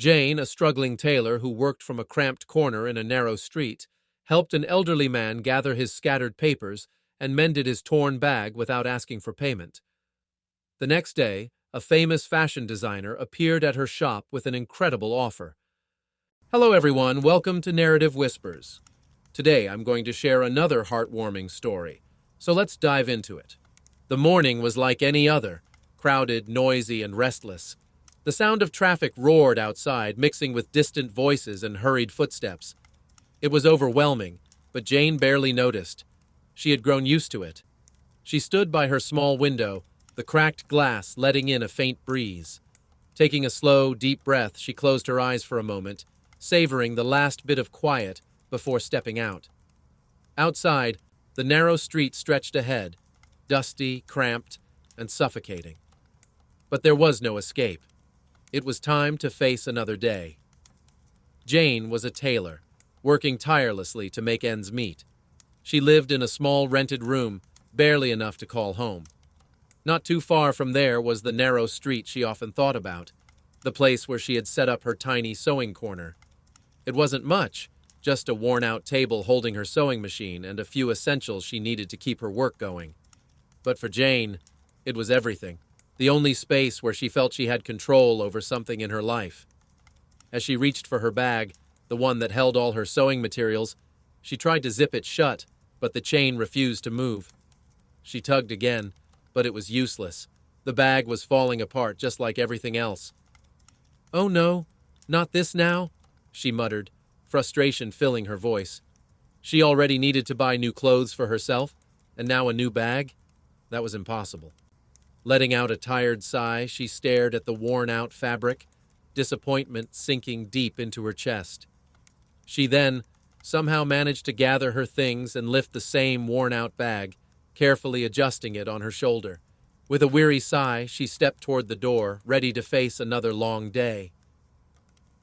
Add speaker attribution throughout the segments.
Speaker 1: Jane, a struggling tailor who worked from a cramped corner in a narrow street, helped an elderly man gather his scattered papers and mended his torn bag without asking for payment. The next day, a famous fashion designer appeared at her shop with an incredible offer. Hello everyone, welcome to Narrative Whispers. Today I'm going to share another heartwarming story, so let's dive into it. The morning was like any other, crowded, noisy, and restless. The sound of traffic roared outside, mixing with distant voices and hurried footsteps. It was overwhelming, but Jane barely noticed. She had grown used to it. She stood by her small window, the cracked glass letting in a faint breeze. Taking a slow, deep breath, she closed her eyes for a moment, savoring the last bit of quiet before stepping out. Outside, the narrow street stretched ahead, dusty, cramped, and suffocating. But there was no escape. It was time to face another day. Jane was a tailor, working tirelessly to make ends meet. She lived in a small rented room, barely enough to call home. Not too far from there was the narrow street she often thought about, the place where she had set up her tiny sewing corner. It wasn't much, just a worn-out table holding her sewing machine and a few essentials she needed to keep her work going. But for Jane, it was everything, the only space where she felt she had control over something in her life. As she reached for her bag, the one that held all her sewing materials, she tried to zip it shut, but the chain refused to move. She tugged again, but it was useless. The bag was falling apart just like everything else. "Oh no, not this now," she muttered, frustration filling her voice. She already needed to buy new clothes for herself, and now a new bag? That was impossible. Letting out a tired sigh, she stared at the worn-out fabric, disappointment sinking deep into her chest. She then somehow managed to gather her things and lift the same worn-out bag, carefully adjusting it on her shoulder. With a weary sigh, she stepped toward the door, ready to face another long day.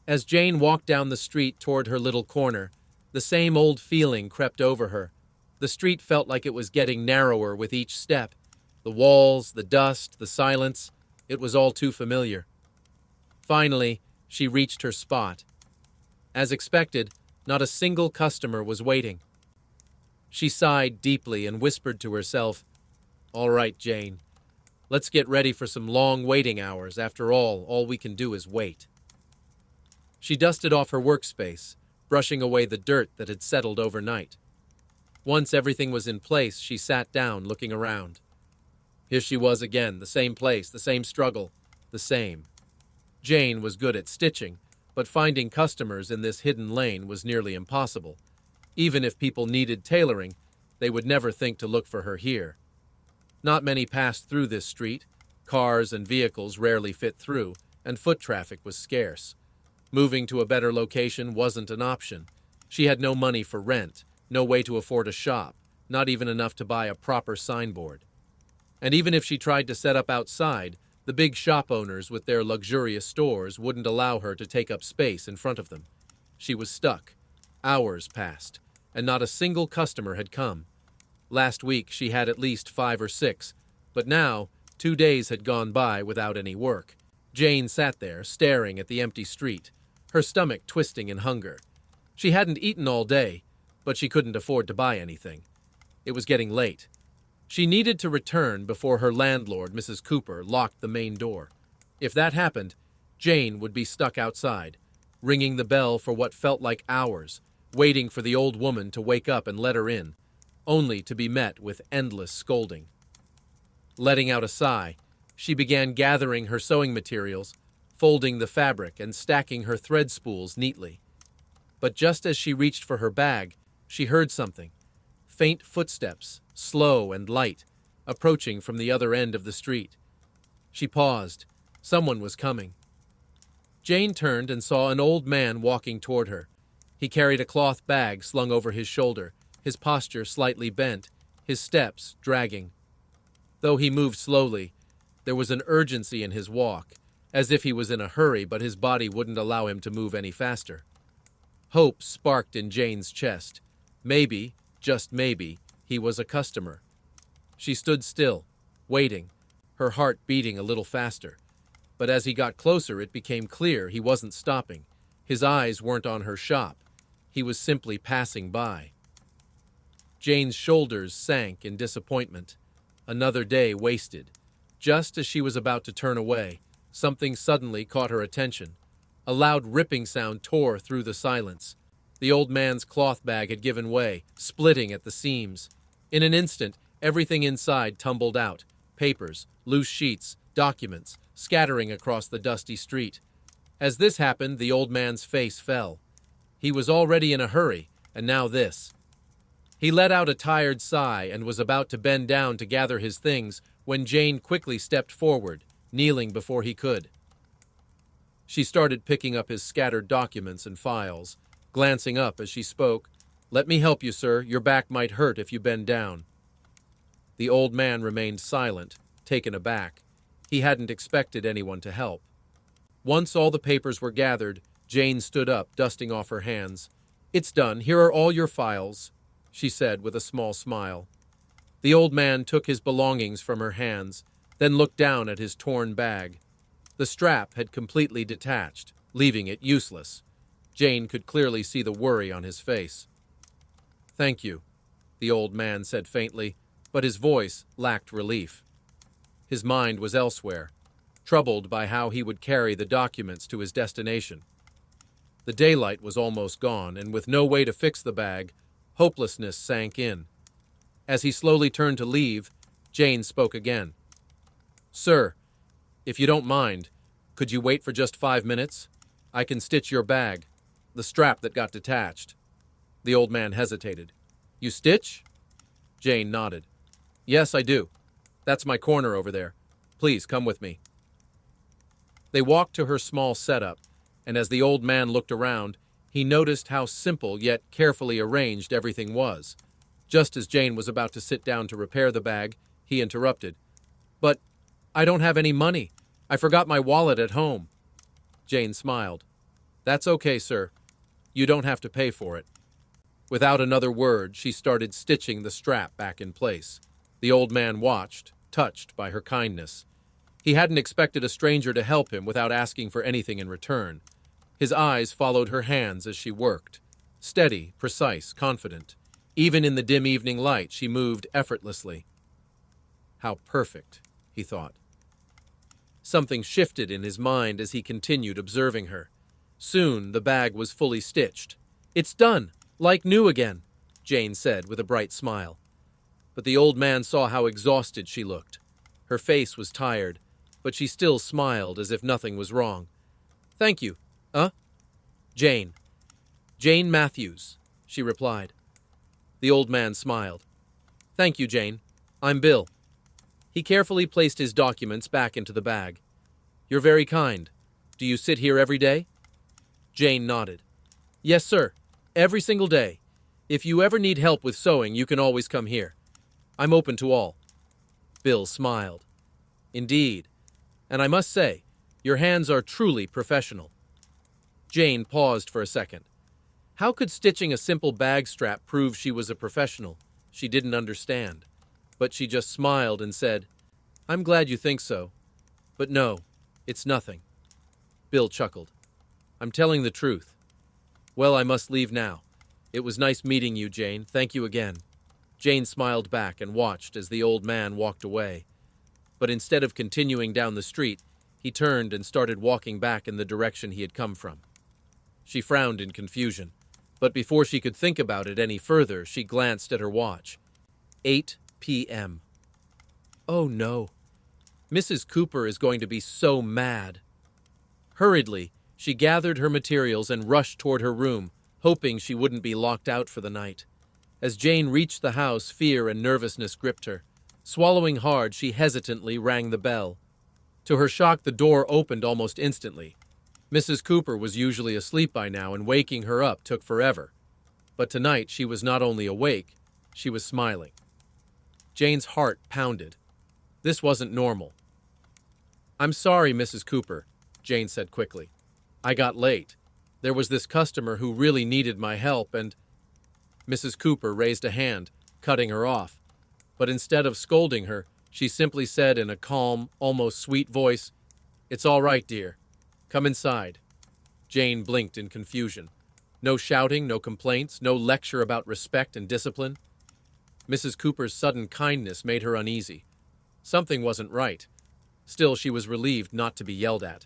Speaker 1: As Jane walked down the street toward her little corner, the same old feeling crept over her. The street felt like it was getting narrower with each step. The walls, the dust, the silence, it was all too familiar. Finally, she reached her spot. As expected, not a single customer was waiting. She sighed deeply and whispered to herself, "All right, Jane, let's get ready for some long waiting hours. After all we can do is wait." She dusted off her workspace, brushing away the dirt that had settled overnight. Once everything was in place, she sat down, looking around. Here she was again, the same place, the same struggle, the same. Jane was good at stitching, but finding customers in this hidden lane was nearly impossible. Even if people needed tailoring, they would never think to look for her here. Not many passed through this street. Cars and vehicles rarely fit through, and foot traffic was scarce. Moving to a better location wasn't an option. She had no money for rent, no way to afford a shop, not even enough to buy a proper signboard. And even if she tried to set up outside, the big shop owners with their luxurious stores wouldn't allow her to take up space in front of them. She was stuck. Hours passed, and not a single customer had come. Last week she had at least 5 or 6, but now 2 days had gone by without any work. Jane sat there, staring at the empty street, her stomach twisting in hunger. She hadn't eaten all day, but she couldn't afford to buy anything. It was getting late. She needed to return before her landlord, Mrs. Cooper, locked the main door. If that happened, Jane would be stuck outside, ringing the bell for what felt like hours, waiting for the old woman to wake up and let her in, only to be met with endless scolding. Letting out a sigh, she began gathering her sewing materials, folding the fabric and stacking her thread spools neatly. But just as she reached for her bag, she heard something. Faint footsteps, slow and light, approaching from the other end of the street. She paused. Someone was coming. Jane turned and saw an old man walking toward her. He carried a cloth bag slung over his shoulder, his posture slightly bent, his steps dragging. Though he moved slowly, there was an urgency in his walk, as if he was in a hurry, but his body wouldn't allow him to move any faster. Hope sparked in Jane's chest. Maybe, just maybe, he was a customer. She stood still, waiting, her heart beating a little faster. But as he got closer, it became clear he wasn't stopping. His eyes weren't on her shop. He was simply passing by. Jane's shoulders sank in disappointment. Another day wasted. Just as she was about to turn away, something suddenly caught her attention. A loud ripping sound tore through the silence. The old man's cloth bag had given way, splitting at the seams. In an instant, everything inside tumbled out. Papers, loose sheets, documents, scattering across the dusty street. As this happened, the old man's face fell. He was already in a hurry, and now this. He let out a tired sigh and was about to bend down to gather his things when Jane quickly stepped forward, kneeling before he could. She started picking up his scattered documents and files, glancing up as she spoke. "Let me help you, sir. Your back might hurt if you bend down." The old man remained silent, taken aback. He hadn't expected anyone to help. Once all the papers were gathered, Jane stood up, dusting off her hands. "It's done. Here are all your files," she said with a small smile. The old man took his belongings from her hands, then looked down at his torn bag. The strap had completely detached, leaving it useless. Jane could clearly see the worry on his face. "Thank you," the old man said faintly, but his voice lacked relief. His mind was elsewhere, troubled by how he would carry the documents to his destination. The daylight was almost gone, and with no way to fix the bag, hopelessness sank in. As he slowly turned to leave, Jane spoke again. "Sir, if you don't mind, could you wait for just 5 minutes? I can stitch your bag, the strap that got detached." The old man hesitated. "You stitch?" Jane nodded. "Yes, I do. That's my corner over there. Please come with me." They walked to her small setup, and as the old man looked around, he noticed how simple yet carefully arranged everything was. Just as Jane was about to sit down to repair the bag, he interrupted. "But I don't have any money. I forgot my wallet at home." Jane smiled. "That's okay, sir. You don't have to pay for it." Without another word, she started stitching the strap back in place. The old man watched, touched by her kindness. He hadn't expected a stranger to help him without asking for anything in return. His eyes followed her hands as she worked. Steady, precise, confident. Even in the dim evening light, she moved effortlessly. How perfect, he thought. Something shifted in his mind as he continued observing her. Soon the bag was fully stitched. "It's done, like new again," Jane said with a bright smile. But the old man saw how exhausted she looked. Her face was tired, but she still smiled as if nothing was wrong. "Thank you. Jane. Jane Matthews," she replied. The old man smiled. "Thank you, Jane. I'm Bill." He carefully placed his documents back into the bag. "You're very kind. Do you sit here every day?" Jane nodded. "Yes, sir. Every single day. If you ever need help with sewing, you can always come here. I'm open to all." Bill smiled. "Indeed. And I must say, your hands are truly professional." Jane paused for a second. How could stitching a simple bag strap prove she was a professional? She didn't understand. But she just smiled and said, "I'm glad you think so. But no, it's nothing." Bill chuckled. "I'm telling the truth. Well, I must leave now. It was nice meeting you, Jane. Thank you again." Jane smiled back and watched as the old man walked away. But instead of continuing down the street, he turned and started walking back in the direction he had come from. She frowned in confusion, but before she could think about it any further, she glanced at her watch. 8 p.m. Oh no. Mrs. Cooper is going to be so mad. Hurriedly, she gathered her materials and rushed toward her room, hoping she wouldn't be locked out for the night. As Jane reached the house, fear and nervousness gripped her. Swallowing hard, she hesitantly rang the bell. To her shock, the door opened almost instantly. Mrs. Cooper was usually asleep by now, and waking her up took forever. But tonight she was not only awake, she was smiling. Jane's heart pounded. This wasn't normal. "I'm sorry, Mrs. Cooper," Jane said quickly. "I got late. There was this customer who really needed my help, and—" Mrs. Cooper raised a hand, cutting her off. But instead of scolding her, she simply said in a calm, almost sweet voice, It's all right, dear. Come inside. Jane blinked in confusion. No shouting, no complaints, no lecture about respect and discipline. Mrs. Cooper's sudden kindness made her uneasy. Something wasn't right. Still, she was relieved not to be yelled at.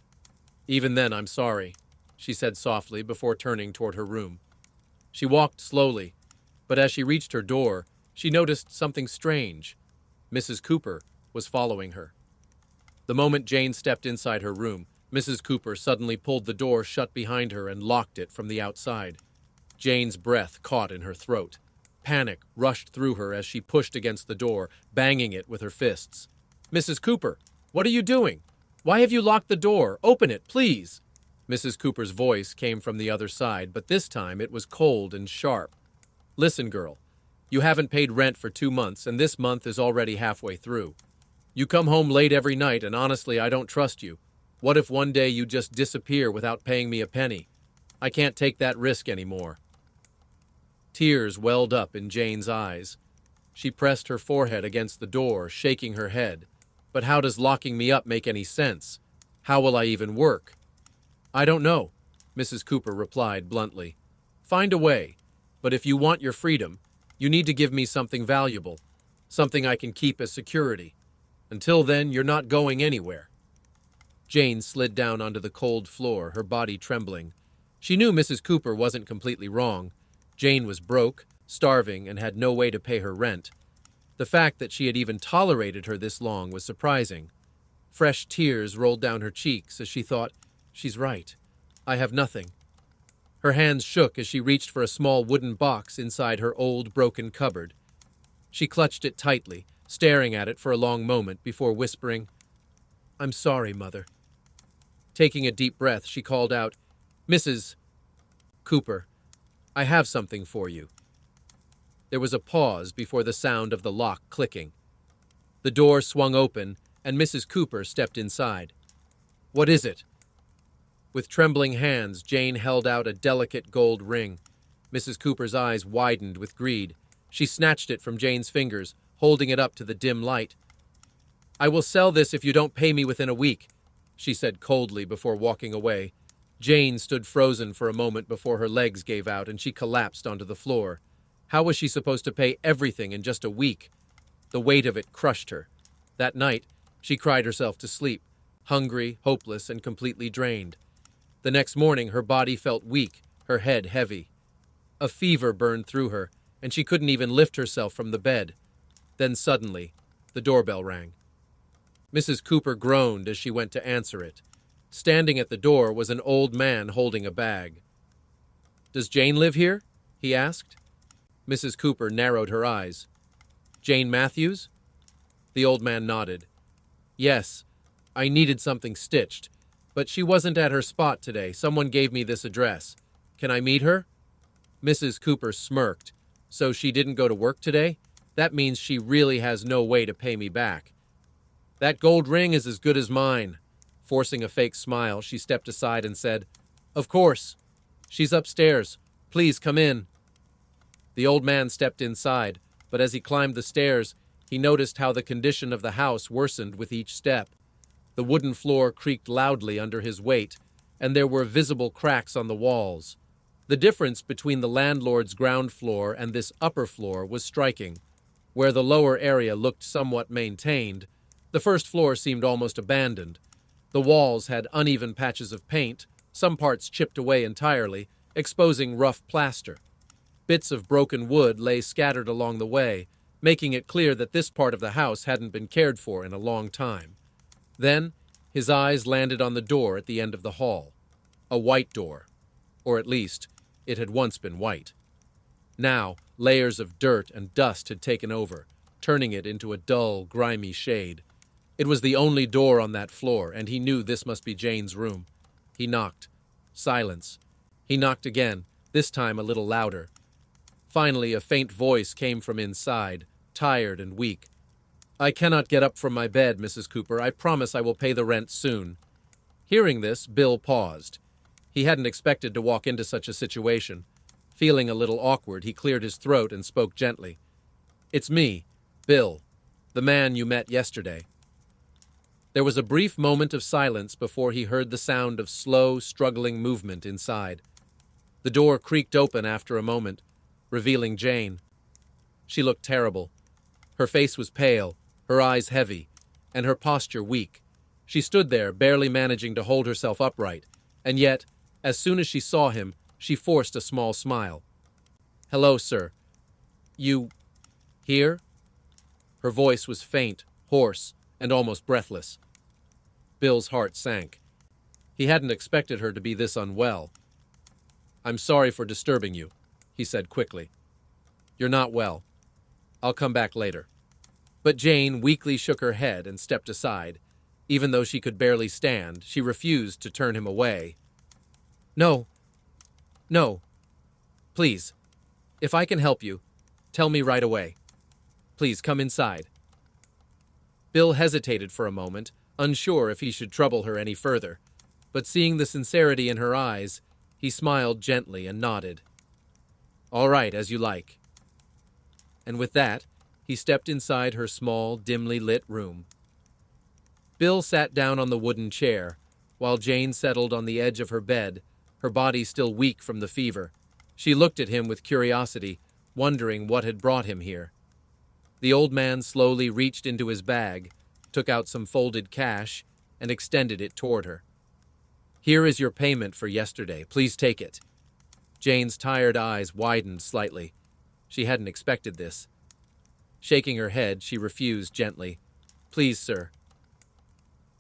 Speaker 1: Even then, I'm sorry, she said softly before turning toward her room. She walked slowly, but as she reached her door, she noticed something strange. Mrs. Cooper was following her. The moment Jane stepped inside her room, Mrs. Cooper suddenly pulled the door shut behind her and locked it from the outside. Jane's breath caught in her throat. Panic rushed through her as she pushed against the door, banging it with her fists. Mrs. Cooper, what are you doing? Why have you locked the door? Open it, please. Mrs. Cooper's voice came from the other side, but this time it was cold and sharp. Listen, girl, you haven't paid rent for 2 months, and this month is already halfway through. You come home late every night, and honestly, I don't trust you. What if one day you just disappear without paying me a penny? I can't take that risk anymore. Tears welled up in Jane's eyes. She pressed her forehead against the door, shaking her head. But how does locking me up make any sense? How will I even work? I don't know, Mrs. Cooper replied bluntly. Find a way, but if you want your freedom, you need to give me something valuable, something I can keep as security. Until then, you're not going anywhere. Jane slid down onto the cold floor, her body trembling. She knew Mrs. Cooper wasn't completely wrong. Jane was broke, starving, and had no way to pay her rent. The fact that she had even tolerated her this long was surprising. Fresh tears rolled down her cheeks as she thought, she's right. I have nothing. Her hands shook as she reached for a small wooden box inside her old, broken cupboard. She clutched it tightly, staring at it for a long moment before whispering, I'm sorry, Mother. Taking a deep breath, she called out, Mrs. Cooper, I have something for you. There was a pause before the sound of the lock clicking. The door swung open, and Mrs. Cooper stepped inside. What is it? With trembling hands, Jane held out a delicate gold ring. Mrs. Cooper's eyes widened with greed. She snatched it from Jane's fingers, holding it up to the dim light. I will sell this if you don't pay me within a week, she said coldly before walking away. Jane stood frozen for a moment before her legs gave out and she collapsed onto the floor. How was she supposed to pay everything in just a week? The weight of it crushed her. That night, she cried herself to sleep, hungry, hopeless, and completely drained. The next morning, her body felt weak, her head heavy. A fever burned through her, and she couldn't even lift herself from the bed. Then suddenly, the doorbell rang. Mrs. Cooper groaned as she went to answer it. Standing at the door was an old man holding a bag. Does Jane live here? He asked. Mrs. Cooper narrowed her eyes. Jane Matthews? The old man nodded. Yes, I needed something stitched, but she wasn't at her spot today. Someone gave me this address. Can I meet her? Mrs. Cooper smirked. So she didn't go to work today? That means she really has no way to pay me back. That gold ring is as good as mine. Forcing a fake smile, she stepped aside and said, Of course. She's upstairs. Please come in. The old man stepped inside, but as he climbed the stairs, he noticed how the condition of the house worsened with each step. The wooden floor creaked loudly under his weight, and there were visible cracks on the walls. The difference between the landlord's ground floor and this upper floor was striking. Where the lower area looked somewhat maintained, the first floor seemed almost abandoned. The walls had uneven patches of paint, some parts chipped away entirely, exposing rough plaster. Bits of broken wood lay scattered along the way, making it clear that this part of the house hadn't been cared for in a long time. Then, his eyes landed on the door at the end of the hall. A white door. Or at least, it had once been white. Now, layers of dirt and dust had taken over, turning it into a dull, grimy shade. It was the only door on that floor, and he knew this must be Jane's room. He knocked. Silence. He knocked again, this time a little louder. Finally, a faint voice came from inside, tired and weak. I cannot get up from my bed, Mrs. Cooper. I promise I will pay the rent soon. Hearing this, Bill paused. He hadn't expected to walk into such a situation. Feeling a little awkward, he cleared his throat and spoke gently. It's me, Bill, the man you met yesterday. There was a brief moment of silence before he heard the sound of slow, struggling movement inside. The door creaked open after a moment, revealing Jane. She looked terrible. Her face was pale, her eyes heavy, and her posture weak. She stood there, barely managing to hold herself upright, and yet, as soon as she saw him, she forced a small smile. "Hello, sir. You here?" Her voice was faint, hoarse, and almost breathless. Bill's heart sank. He hadn't expected her to be this unwell. "I'm sorry for disturbing you," he said quickly. "You're not well. I'll come back later." But Jane weakly shook her head and stepped aside. Even though she could barely stand, she refused to turn him away. "No. No. Please. If I can help you, tell me right away. Please come inside." Bill hesitated for a moment, unsure if he should trouble her any further, but seeing the sincerity in her eyes, he smiled gently and nodded. "All right, as you like." And with that, he stepped inside her small, dimly lit room. Bill sat down on the wooden chair, while Jane settled on the edge of her bed, her body still weak from the fever. She looked at him with curiosity, wondering what had brought him here. The old man slowly reached into his bag, took out some folded cash, and extended it toward her. "Here is your payment for yesterday. Please take it." Jane's tired eyes widened slightly. She hadn't expected this. Shaking her head, she refused gently. "Please, sir.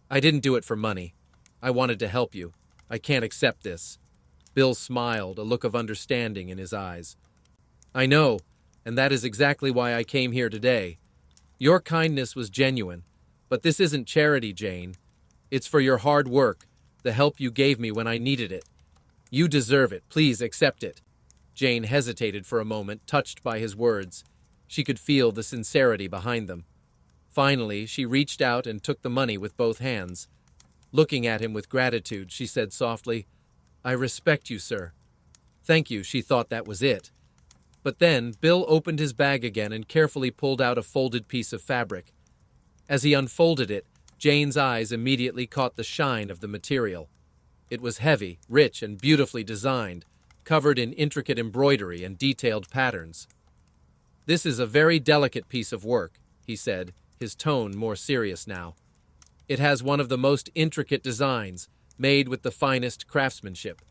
Speaker 1: I didn't do it for money. I wanted to help you. I can't accept this." Bill smiled, a look of understanding in his eyes. "I know, and that is exactly why I came here today. Your kindness was genuine, but this isn't charity, Jane. It's for your hard work, the help you gave me when I needed it. You deserve it. Please accept it." Jane hesitated for a moment, touched by his words. She could feel the sincerity behind them. Finally, she reached out and took the money with both hands. Looking at him with gratitude, she said softly, "I respect you, sir." "Thank you," she thought that was it. But then, Bill opened his bag again and carefully pulled out a folded piece of fabric. As he unfolded it, Jane's eyes immediately caught the shine of the material. It was heavy, rich, and beautifully designed, covered in intricate embroidery and detailed patterns. "This is a very delicate piece of work," he said, his tone more serious now. "It has one of the most intricate designs, made with the finest craftsmanship.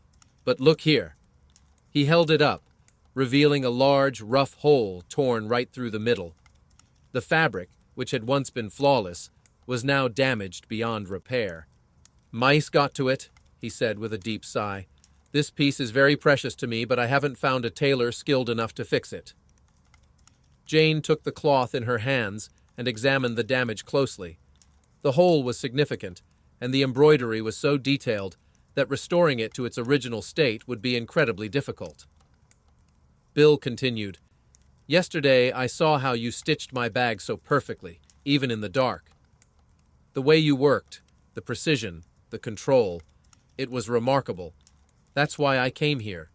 Speaker 1: But look here." He held it up, revealing a large, rough hole torn right through the middle. The fabric, which had once been flawless, was now damaged beyond repair. "Mice got to it," he said with a deep sigh. "This piece is very precious to me, but I haven't found a tailor skilled enough to fix it." Jane took the cloth in her hands and examined the damage closely. The hole was significant, and the embroidery was so detailed that restoring it to its original state would be incredibly difficult. Bill continued, "Yesterday I saw how you stitched my bag so perfectly, even in the dark. The way you worked, the precision, the control, it was remarkable. That's why I came here.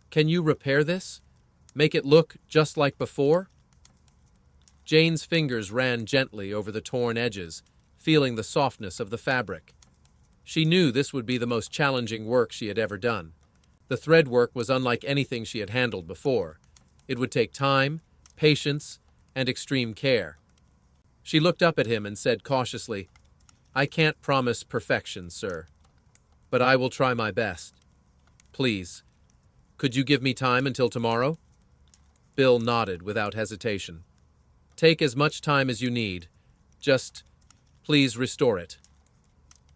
Speaker 1: Can you repair this? Make it look just like before?" Jane's fingers ran gently over the torn edges, feeling the softness of the fabric. She knew this would be the most challenging work she had ever done. The thread work was unlike anything she had handled before. It would take time, patience, and extreme care. She looked up at him and said cautiously, "I can't promise perfection, sir, but I will try my best. Please, could you give me time until tomorrow?" Bill nodded without hesitation. "Take as much time as you need. Just, please restore it."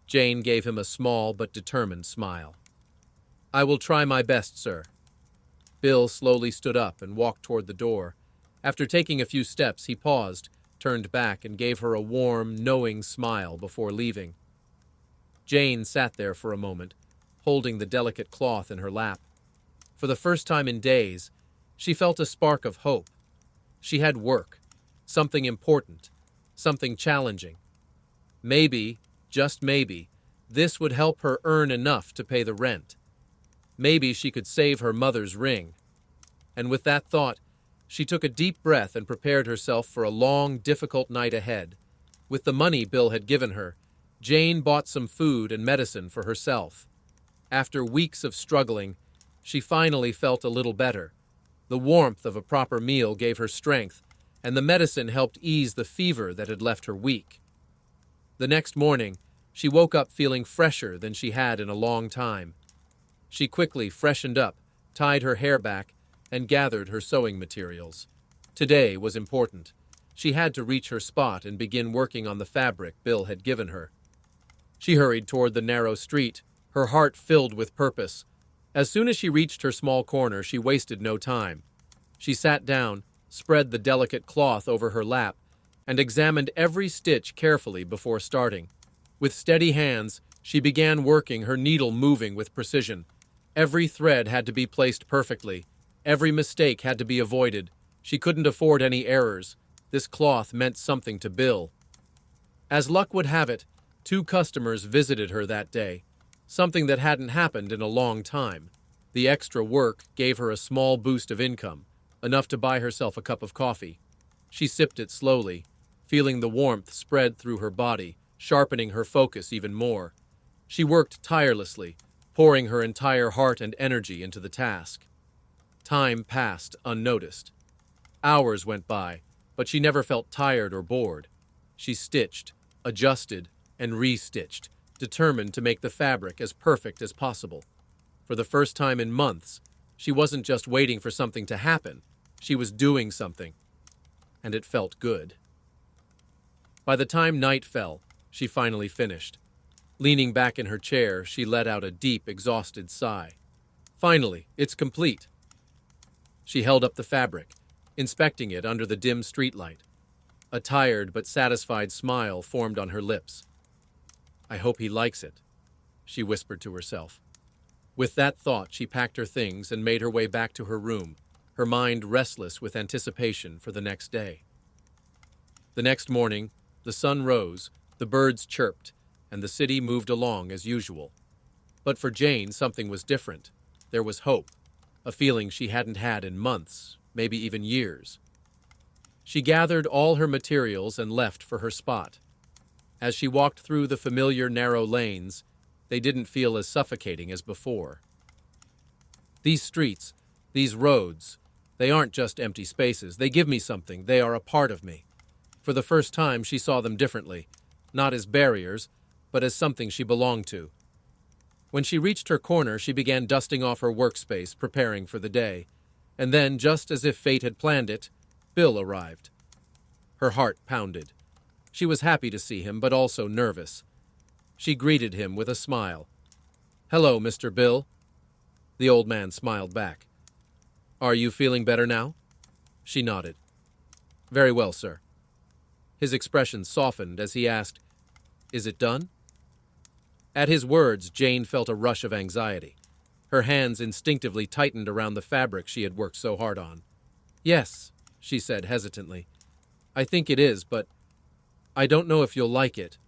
Speaker 1: Jane gave him a small but determined smile. "I will try my best, sir." Bill slowly stood up and walked toward the door. After taking a few steps, he paused, turned back, and gave her a warm, knowing smile before leaving. Jane sat there for a moment, holding the delicate cloth in her lap. For the first time in days, she felt a spark of hope. She had work, something important, something challenging. Maybe, just maybe, this would help her earn enough to pay the rent. Maybe she could save her mother's ring. And with that thought, she took a deep breath and prepared herself for a long, difficult night ahead. With the money Bill had given her, Jane bought some food and medicine for herself. After weeks of struggling, she finally felt a little better. The warmth of a proper meal gave her strength, and the medicine helped ease the fever that had left her weak. The next morning, she woke up feeling fresher than she had in a long time. She quickly freshened up, tied her hair back, and gathered her sewing materials. Today was important. She had to reach her spot and begin working on the fabric Bill had given her. She hurried toward the narrow street, her heart filled with purpose. As soon as she reached her small corner, she wasted no time. She sat down, spread the delicate cloth over her lap, and examined every stitch carefully before starting. With steady hands, she began working, her needle moving with precision. Every thread had to be placed perfectly. Every mistake had to be avoided. She couldn't afford any errors. This cloth meant something to Bill. As luck would have it, 2 customers visited her that day, something that hadn't happened in a long time. The extra work gave her a small boost of income, enough to buy herself a cup of coffee. She sipped it slowly, feeling the warmth spread through her body, sharpening her focus even more. She worked tirelessly, pouring her entire heart and energy into the task. Time passed unnoticed. Hours went by, but she never felt tired or bored. She stitched, adjusted, and restitched, determined to make the fabric as perfect as possible. For the first time in months, she wasn't just waiting for something to happen. She was doing something, and it felt good. By the time night fell, she finally finished. Leaning back in her chair, she let out a deep, exhausted sigh. Finally, it's complete. She held up the fabric, inspecting it under the dim streetlight. A tired but satisfied smile formed on her lips. "I hope he likes it," she whispered to herself. With that thought, she packed her things and made her way back to her room, her mind restless with anticipation for the next day. The next morning, the sun rose, the birds chirped, and the city moved along as usual. But for Jane, something was different. There was hope, a feeling she hadn't had in months, maybe even years. She gathered all her materials and left for her spot. As she walked through the familiar narrow lanes, they didn't feel as suffocating as before. These streets, these roads, they aren't just empty spaces. They give me something. They are a part of me. For the first time, she saw them differently, not as barriers, but as something she belonged to. When she reached her corner, she began dusting off her workspace, preparing for the day. And then, just as if fate had planned it, Bill arrived. Her heart pounded. She was happy to see him, but also nervous. She greeted him with a smile. "Hello, Mr. Bill." The old man smiled back. "Are you feeling better now?" She nodded. "Very well, sir." His expression softened as he asked, "Is it done?" At his words, Jane felt a rush of anxiety. Her hands instinctively tightened around the fabric she had worked so hard on. "Yes," she said hesitantly. "I think it is, but I don't know if you'll like it."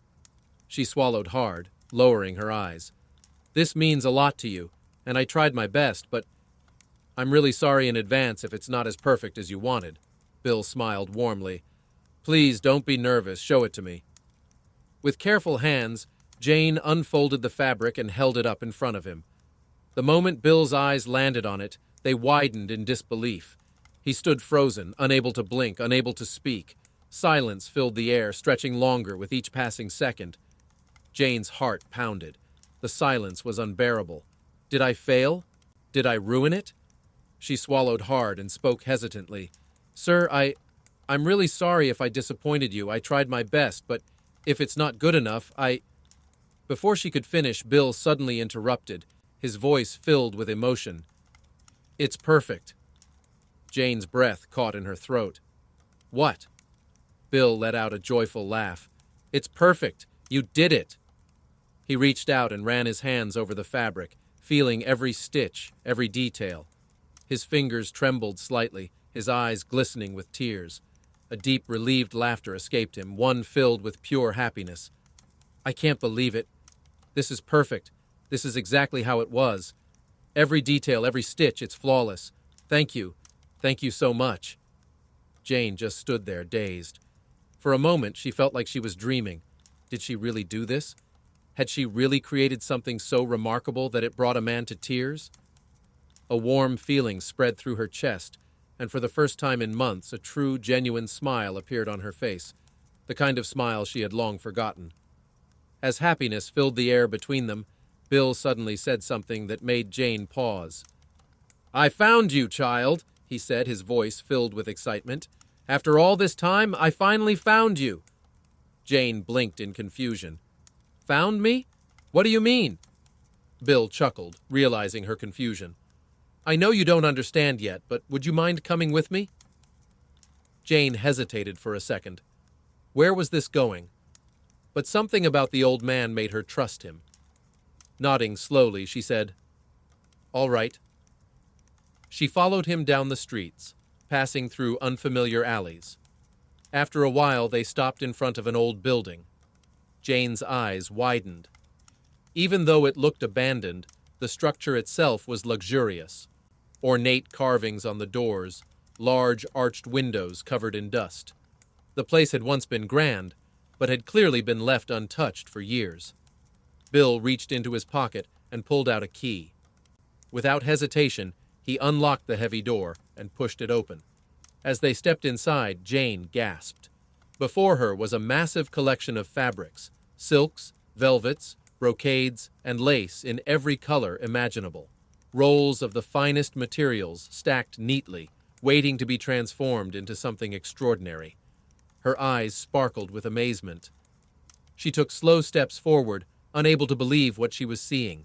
Speaker 1: She swallowed hard, lowering her eyes. "This means a lot to you, and I tried my best, but I'm really sorry in advance if it's not as perfect as you wanted." Bill smiled warmly. "Please don't be nervous. Show it to me." With careful hands, Jane unfolded the fabric and held it up in front of him. The moment Bill's eyes landed on it, they widened in disbelief. He stood frozen, unable to blink, unable to speak. Silence filled the air, stretching longer with each passing second. Jane's heart pounded. The silence was unbearable. Did I fail? Did I ruin it? She swallowed hard and spoke hesitantly. "Sir, I'm really sorry if I disappointed you. I tried my best, but if it's not good enough, Before she could finish, Bill suddenly interrupted, his voice filled with emotion. "It's perfect." Jane's breath caught in her throat. "What?" Bill let out a joyful laugh. "It's perfect. You did it." He reached out and ran his hands over the fabric, feeling every stitch, every detail. His fingers trembled slightly, his eyes glistening with tears. A deep, relieved laughter escaped him, one filled with pure happiness. "I can't believe it. This is perfect. This is exactly how it was. Every detail, every stitch, it's flawless. Thank you. Thank you so much." Jane just stood there, dazed. For a moment, she felt like she was dreaming. Did she really do this? Had she really created something so remarkable that it brought a man to tears? A warm feeling spread through her chest, and for the first time in months, a true, genuine smile appeared on her face, the kind of smile she had long forgotten. As happiness filled the air between them, Bill suddenly said something that made Jane pause. "I found you, child," he said, his voice filled with excitement. "After all this time, I finally found you." Jane blinked in confusion. "Found me? What do you mean?" Bill chuckled, realizing her confusion. "I know you don't understand yet, but would you mind coming with me?" Jane hesitated for a second. Where was this going? But something about the old man made her trust him. Nodding slowly, she said, "All right." She followed him down the streets, passing through unfamiliar alleys. After a while, they stopped in front of an old building. Jane's eyes widened. Even though it looked abandoned, the structure itself was luxurious. Ornate carvings on the doors, large arched windows covered in dust. The place had once been grand, but had clearly been left untouched for years. Bill reached into his pocket and pulled out a key. Without hesitation, he unlocked the heavy door and pushed it open. As they stepped inside, Jane gasped. Before her was a massive collection of fabrics, silks, velvets, brocades, and lace in every color imaginable. Rolls of the finest materials stacked neatly, waiting to be transformed into something extraordinary. Her eyes sparkled with amazement. She took slow steps forward, unable to believe what she was seeing.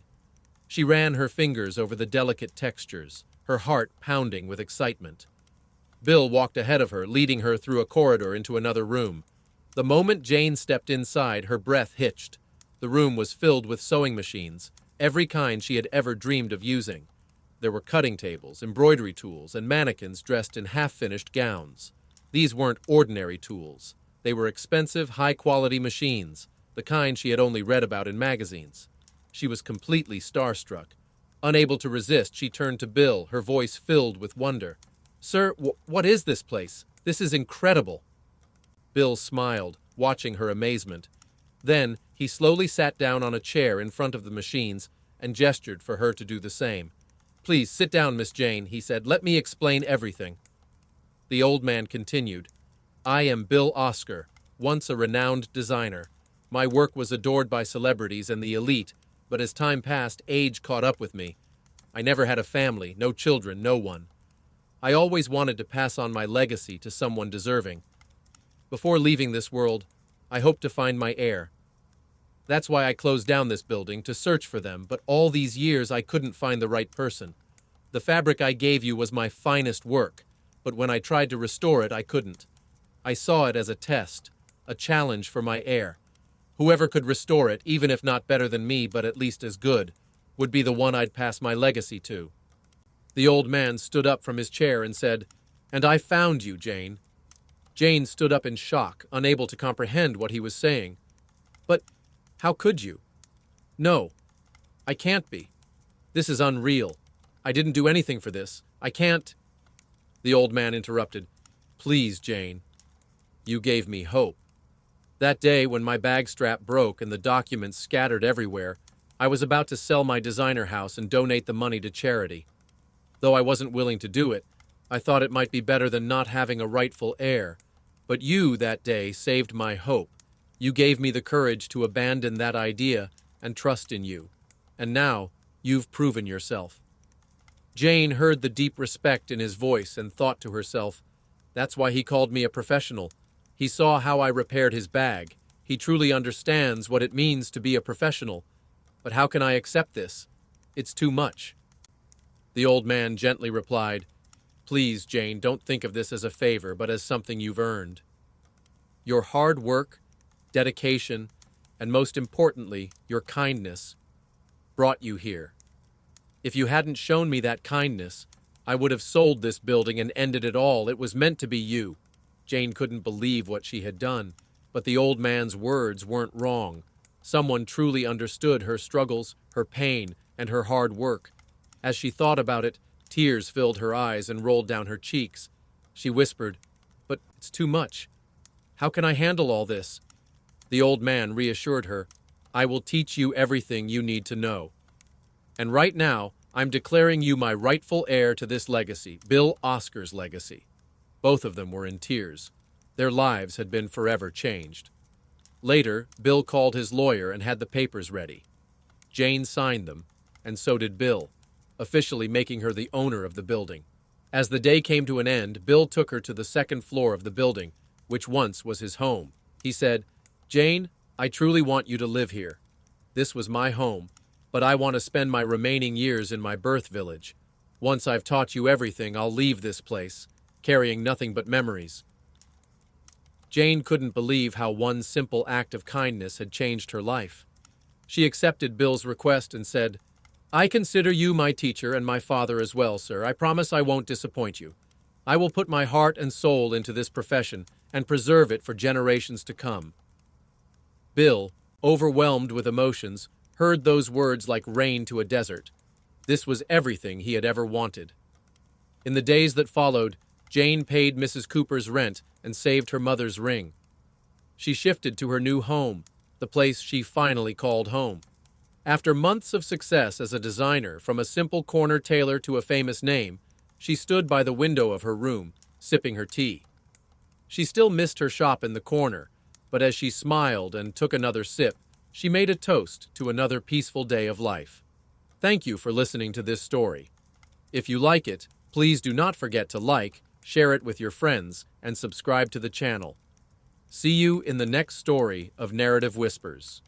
Speaker 1: She ran her fingers over the delicate textures, her heart pounding with excitement. Bill walked ahead of her, leading her through a corridor into another room. The moment Jane stepped inside, her breath hitched. The room was filled with sewing machines, every kind she had ever dreamed of using. There were cutting tables, embroidery tools, and mannequins dressed in half-finished gowns. These weren't ordinary tools. They were expensive, high-quality machines, the kind she had only read about in magazines. She was completely starstruck. Unable to resist, she turned to Bill, her voice filled with wonder. "Sir, what is this place? This is incredible." Bill smiled, watching her amazement. Then, he slowly sat down on a chair in front of the machines and gestured for her to do the same. "Please, sit down, Miss Jane," he said. "Let me explain everything." The old man continued, "I am Bill Oscar, once a renowned designer. My work was adored by celebrities and the elite, but as time passed, age caught up with me. I never had a family, no children, no one. I always wanted to pass on my legacy to someone deserving. Before leaving this world, I hoped to find my heir. That's why I closed down this building, to search for them, but all these years I couldn't find the right person. The fabric I gave you was my finest work, but when I tried to restore it, I couldn't. I saw it as a test, a challenge for my heir. Whoever could restore it, even if not better than me, but at least as good, would be the one I'd pass my legacy to." The old man stood up from his chair and said, "And I found you, Jane." Jane stood up in shock, unable to comprehend what he was saying. "But how could you?" "No, I can't be. This is unreal. I didn't do anything for this. I can't—" The old man interrupted. "Please, Jane. You gave me hope. That day when my bag strap broke and the documents scattered everywhere, I was about to sell my designer house and donate the money to charity. Though I wasn't willing to do it, I thought it might be better than not having a rightful heir. But you, that day, saved my hope. You gave me the courage to abandon that idea and trust in you. And now, you've proven yourself." Jane heard the deep respect in his voice and thought to herself, "That's why he called me a professional. He saw how I repaired his bag. He truly understands what it means to be a professional. But how can I accept this? It's too much." The old man gently replied, "Please, Jane, don't think of this as a favor, but as something you've earned. Your hard work, dedication, and most importantly, your kindness brought you here. If you hadn't shown me that kindness, I would have sold this building and ended it all. It was meant to be you." Jane couldn't believe what she had done, but the old man's words weren't wrong. Someone truly understood her struggles, her pain, and her hard work. As she thought about it, tears filled her eyes and rolled down her cheeks. She whispered, "But it's too much. How can I handle all this?" The old man reassured her, "I will teach you everything you need to know. And right now, I'm declaring you my rightful heir to this legacy, Bill Oscar's legacy." Both of them were in tears. Their lives had been forever changed. Later, Bill called his lawyer and had the papers ready. Jane signed them, and so did Bill, officially making her the owner of the building. As the day came to an end, Bill took her to the second floor of the building, which once was his home. He said, "Jane, I truly want you to live here. This was my home, but I want to spend my remaining years in my birth village. Once I've taught you everything, I'll leave this place, carrying nothing but memories." Jane couldn't believe how one simple act of kindness had changed her life. She accepted Bill's request and said, "I consider you my teacher and my father as well, sir. I promise I won't disappoint you. I will put my heart and soul into this profession and preserve it for generations to come." Bill, overwhelmed with emotions, heard those words like rain to a desert. This was everything he had ever wanted. In the days that followed, Jane paid Mrs. Cooper's rent and saved her mother's ring. She shifted to her new home, the place she finally called home. After months of success as a designer, from a simple corner tailor to a famous name, she stood by the window of her room, sipping her tea. She still missed her shop in the corner, but as she smiled and took another sip, she made a toast to another peaceful day of life. Thank you for listening to this story. If you like it, please do not forget to like, share it with your friends, and subscribe to the channel. See you in the next story of Narrative Whispers.